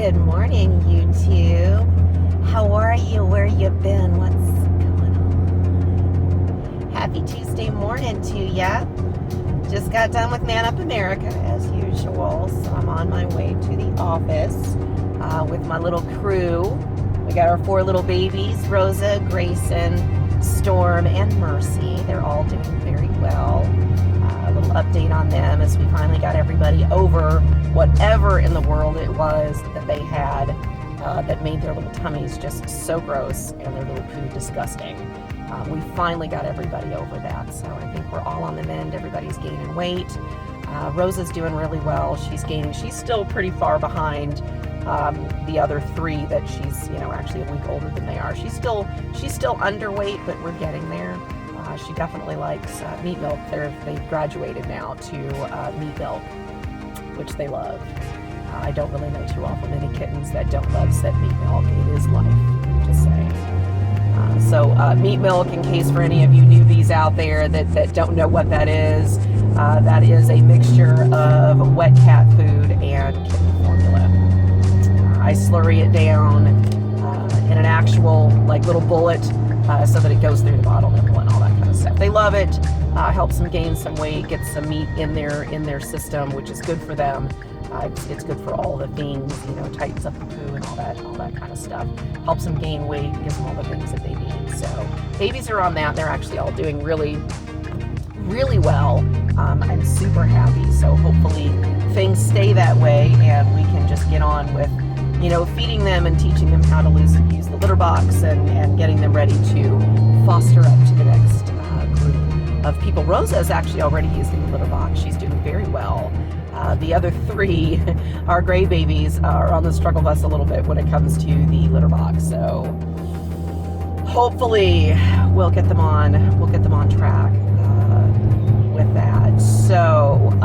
Good morning, you two. How are you? Where you been? What's going on? Happy Tuesday morning to ya. Just got done with Man Up America as usual, so I'm on my way to the office with my little crew. We got our 4 little babies, Rosa, Grayson, Storm, and Mercy. They're all doing very well. A little update on them as we finally got everybody over whatever in the world it was that they had that made their little tummies just so gross and their little poo disgusting. We finally got everybody over that, so I think we're all on the mend. Everybody's gaining weight. Rosa's doing really well. She's still pretty far behind the other 3 that she's, actually a week older than they are. She's still underweight, but we're getting there. She definitely likes meat milk. They've graduated now to meat milk, which they love. I don't really know too often many kittens that don't love said meat milk. It is life, just saying. So meat milk, in case for any of you newbies out there that don't know what that is a mixture of wet cat food and kitten formula. I slurry it down in an actual little bullet so that it goes through the bottle nipple and all that kind of stuff. They love it. Helps them gain some weight, gets some meat in their system, which is good for them. It's good for all the things, tightens up the poo and all that kind of stuff. Helps them gain weight, gives them all the things that they need. So babies are on that. They're actually all doing really, really well. I'm super happy. So hopefully things stay that way and we can just get on with, feeding them and teaching them how to use the litter box and getting them ready to foster up to the next group of people. Rosa is actually already using the litter box. She's doing very well. The other 3, our gray babies, are on the struggle bus a little bit when it comes to the litter box. So hopefully we'll get them on track with that. So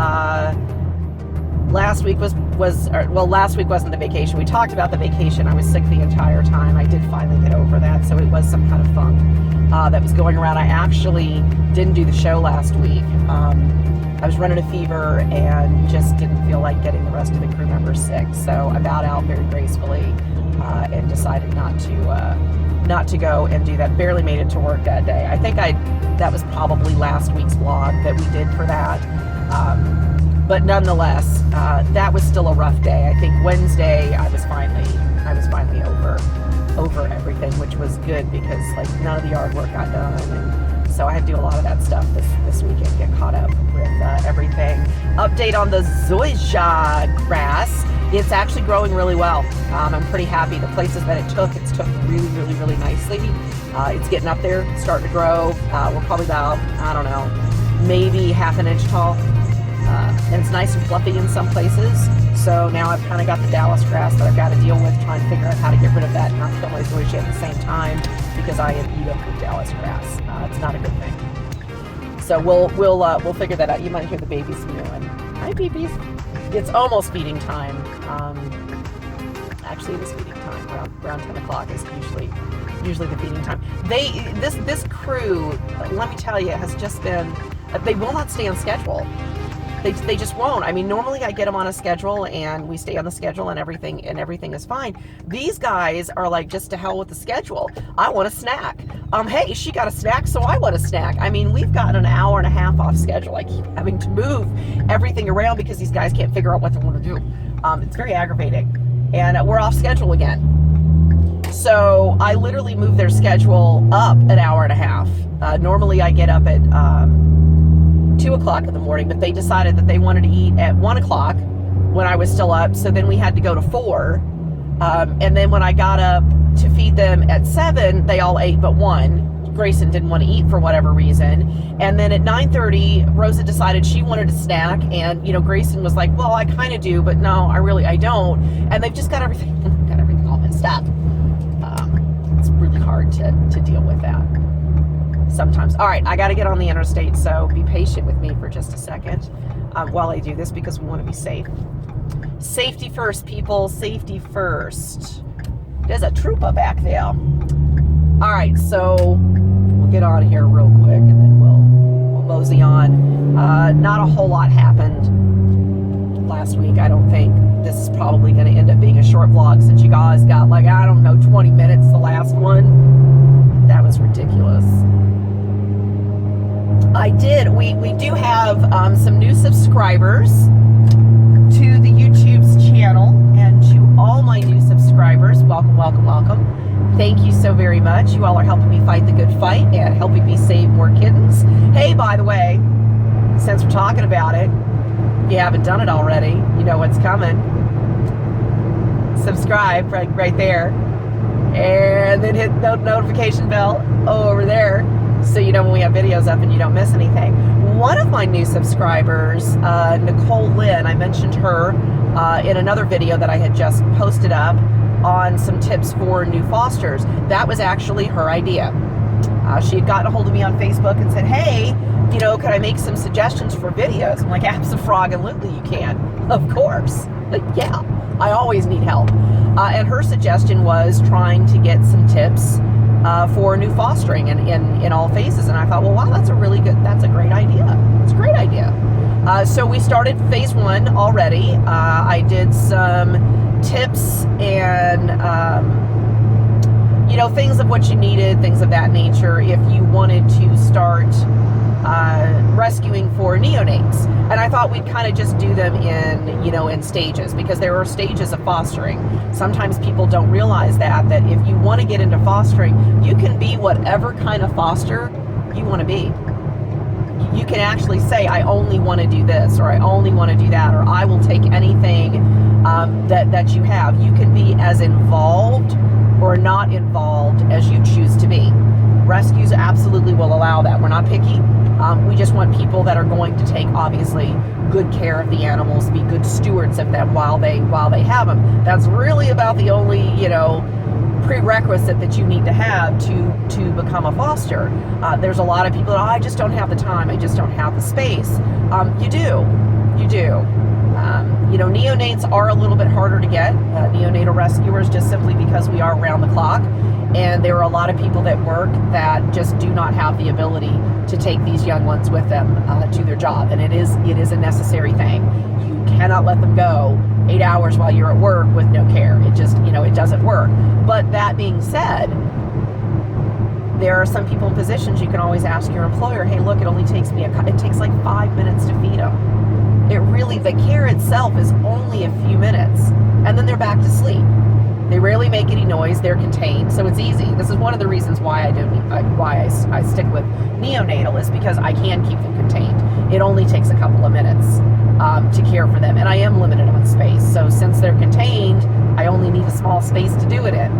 last week last week wasn't the vacation. We talked about the vacation. I was sick the entire time. I did finally get over that, so it was some kind of funk that was going around. I actually didn't do the show last week. I was running a fever and just didn't feel like getting the rest of the crew members sick, so I bowed out very gracefully and decided not to go and do that. Barely made it to work that day. I think that was probably last week's vlog that we did for that. But nonetheless, that was still a rough day. I think Wednesday I was finally over everything, which was good because none of the yard work got done, and so I had to do a lot of that stuff this weekend, get caught up with everything. Update on the zoysia grass. It's actually growing really well. I'm pretty happy. The places that it's took really, really, really nicely. It's getting up there, starting to grow. We're probably about, I don't know, maybe half an inch tall. And it's nice and fluffy in some places. So now I've kind of got the Dallas grass that I've got to deal with, trying to figure out how to get rid of that and not kill my zoysia at the same time, because I am eat up with Dallas grass. It's not a good thing. So we'll figure that out. You might hear the babies mewing. Hi, babies. It's almost feeding time. Actually, it is feeding time. Around 10 o'clock is usually the feeding time. This crew, let me tell you, has just been. They will not stay on schedule. They just won't. I mean, normally I get them on a schedule and we stay on the schedule and everything is fine. These guys are just to hell with the schedule. I want a snack. Hey, she got a snack, so I want a snack. I mean, we've gotten an hour and a half off schedule. I keep having to move everything around because these guys can't figure out what they want to do. It's very aggravating. And we're off schedule again. So I literally moved their schedule up an hour and a half. Normally I get up at 2 o'clock in the morning, but they decided that they wanted to eat at 1 o'clock when I was still up, so then we had to go to 4. And then when I got up to feed them at 7, they all ate but 1. Grayson didn't want to eat for whatever reason. And then at 9:30, Rosa decided she wanted a snack, and Grayson was like, well, I kind of do, but no, I don't. And they've just got everything all messed up. It's really hard to deal with that sometimes. All right, I got to get on the interstate, so be patient with me for just a second while I do this, because we want to be safe. Safety first, people. Safety first. There's a trooper back there. All right, so we'll get on here real quick, and then we'll mosey on. Not a whole lot happened last week, I don't think. this is probably going to end up being a short vlog since you guys got like, I don't know, 20 minutes the last one. That was ridiculous. We do have some new subscribers to the YouTube's channel, and to all my new subscribers, welcome, welcome, welcome. Thank you so very much. You all are helping me fight the good fight and helping me save more kittens. Hey, by the way, since we're talking about it, if you haven't done it already, you know what's coming. Subscribe right there, and then hit the notification bell over there so you know when we have videos up and you don't miss anything. One of my new subscribers, Nicole Lynn, I mentioned her in another video that I had just posted up on some tips for new fosters. That was actually her idea. She had gotten a hold of me on Facebook and said, hey, you know, could I make some suggestions for videos? I'm like, absolutely you can. Of course. Like, yeah, I always need help. And her suggestion was trying to get some tips for new fostering in all phases. And I thought, well, wow, that's a great idea. It's a great idea. So we started phase 1 already. I did some tips and you know, things of what you needed, things of that nature, if you wanted to start rescuing for neonates. And I thought we'd kind of just do them in stages, because there are stages of fostering. Sometimes people don't realize that if you want to get into fostering, you can be whatever kind of foster you want to be. You can actually say, I only want to do this, or I only want to do that, or I will take anything that you have. You can be as involved or not involved as you choose to be. Rescues absolutely will allow that. We're not picky. We just want people that are going to take, obviously, good care of the animals, be good stewards of them while they have them. That's really about the only, prerequisite that you need to have to become a foster. There's a lot of people that, I just don't have the time, I just don't have the space. You do. Neonates are a little bit harder to get, neonatal rescuers, just simply because we are around the clock, and there are a lot of people that work that just do not have the ability to take these young ones with them to their job, and it is a necessary thing. You cannot let them go 8 hours while you're at work with no care. It just, it doesn't work. But that being said, there are some people in positions you can always ask your employer, hey, look, it takes like 5 minutes to feed them. The care itself is only a few minutes, and then they're back to sleep. They rarely make any noise, they're contained, so it's easy. This is one of the reasons why I stick with neonatal, is because I can keep them contained. It only takes a couple of minutes to care for them, and I am limited on space. So since they're contained, I only need a small space to do it in,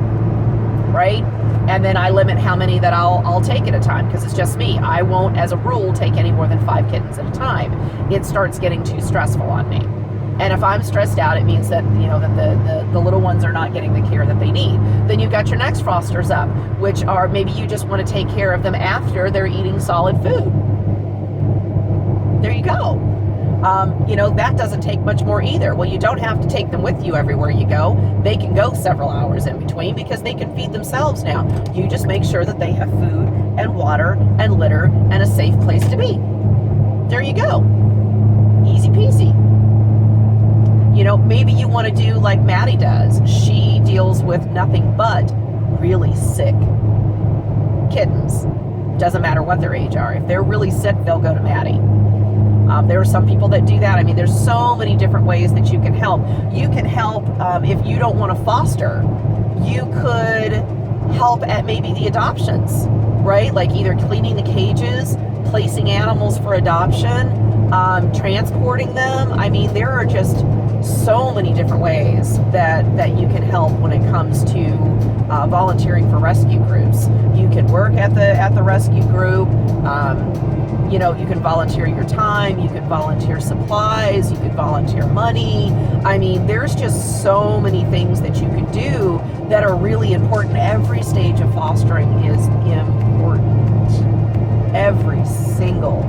right? And then I limit how many that I'll take at a time, because it's just me. I won't, as a rule, take any more than 5 kittens at a time. It starts getting too stressful on me. And if I'm stressed out, it means that, that the little ones are not getting the care that they need. Then you've got your next fosters up, which are, maybe you just want to take care of them after they're eating solid food. There you go. That doesn't take much more either. Well, you don't have to take them with you everywhere you go. They can go several hours in between, because they can feed themselves now. You just make sure that they have food and water and litter and a safe place to be. There you go. Easy peasy. Maybe you want to do like Maddie does. She deals with nothing but really sick kittens. Doesn't matter what their age are. If they're really sick, they'll go to Maddie. There are some people that do that. I mean, there's so many different ways that you can help. You can help if you don't want to foster. You could help at maybe the adoptions, right? Like either cleaning the cages, placing animals for adoption, transporting them. I mean, there are just so many different ways that you can help when it comes to volunteering for rescue groups. You can work at the rescue group. You can volunteer your time, you can volunteer supplies, you can volunteer money. I mean, there's just so many things that you can do that are really important. Every stage of fostering is important. Every single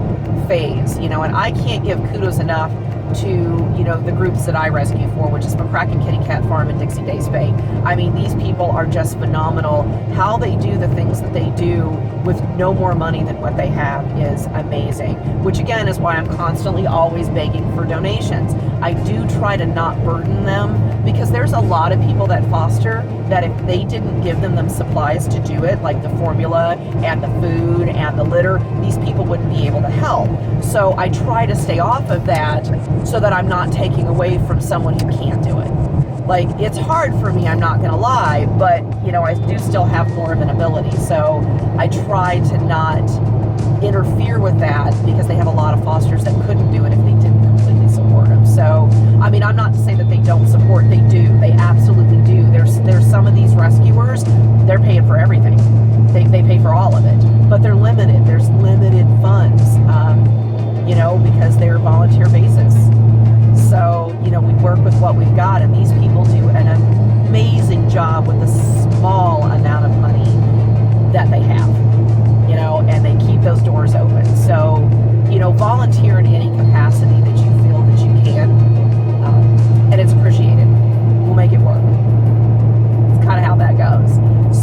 phase, and I can't give kudos enough to, you know, the groups that I rescue for, which is McCraken Kitty Cat Farm and Dixie Day Spay. I mean, these people are just phenomenal. How they do the things that they do with no more money than what they have is amazing, which again is why I'm constantly always begging for donations. I do try to not burden them, because there's a lot of people that foster that if they didn't give them supplies to do it, like the formula and the food and the litter, these people wouldn't be able to help. So I try to stay off of that so that I'm not taking away from someone who can't do it. Like, it's hard for me, I'm not gonna lie, but you know, I do still have more of an ability. So I try to not interfere with that, because they have a lot of fosters that couldn't do it if they didn't completely support them. So, I mean, I'm not to say that they don't support, they do, they absolutely do. There's some of these rescuers, they're paying for everything. They pay for all of it, but they're limited. There's limited funds, you know, because they're volunteer basis. So, you know, we work with what we've got, and these people do an amazing job with the small amount of money that they have, you know, and they keep those doors open. So, you know, volunteer in any capacity that you feel that you can, and it's appreciated. We'll make it work. It's kind of how that goes.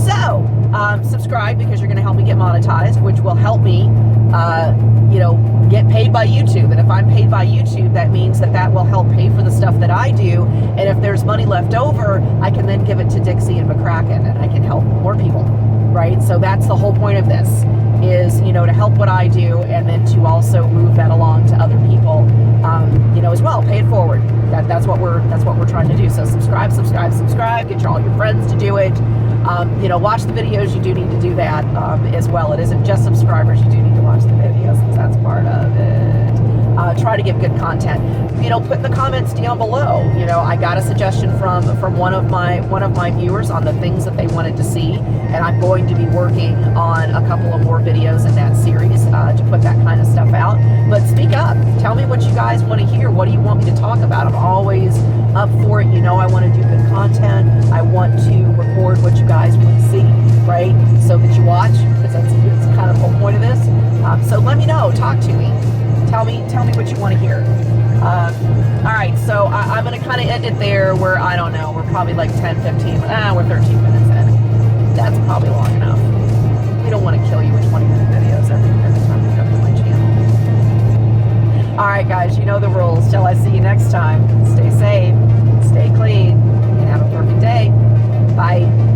So, subscribe, because you're going to help me get monetized, which will help me, you know, get paid by YouTube. And if I'm paid by YouTube, that means that will help pay for the stuff that I do. And if there's money left over, I can then give it to Dixie and McCraken, and I can help more people, right? So that's the whole point of this, is, you know, to help what I do, and then to also move that along to other people, you know, as well. Pay it forward. That's what we're trying to do. So subscribe, get all your friends to do it. You know, watch the videos. You do need to do that as well. It isn't just subscribers. You do need to watch the videos, because that's part of it. Try to give good content. You know, put in the comments down below. You know, I got a suggestion from one of my viewers on the things that they wanted to see, and I'm going to be working on a couple of more videos in that series to put that kind of stuff out. But speak up. Tell me what you guys want to hear. What do you want me to talk about? I'm always up for it. You know, I want to do good content. I want to record what you guys want to see, right? So that you watch, because that's kind of the whole point of this. So let me know. Talk to me. Tell me what you want to hear. All right, so I'm going to kind of end it there, where, I don't know, we're probably like 10, 15, we're 13 minutes in. That's probably long enough. We don't want to kill you with 20-minute videos every time you come to my channel. All right, guys, you know the rules. Till I see you next time, stay safe, stay clean, and have a perfect day. Bye.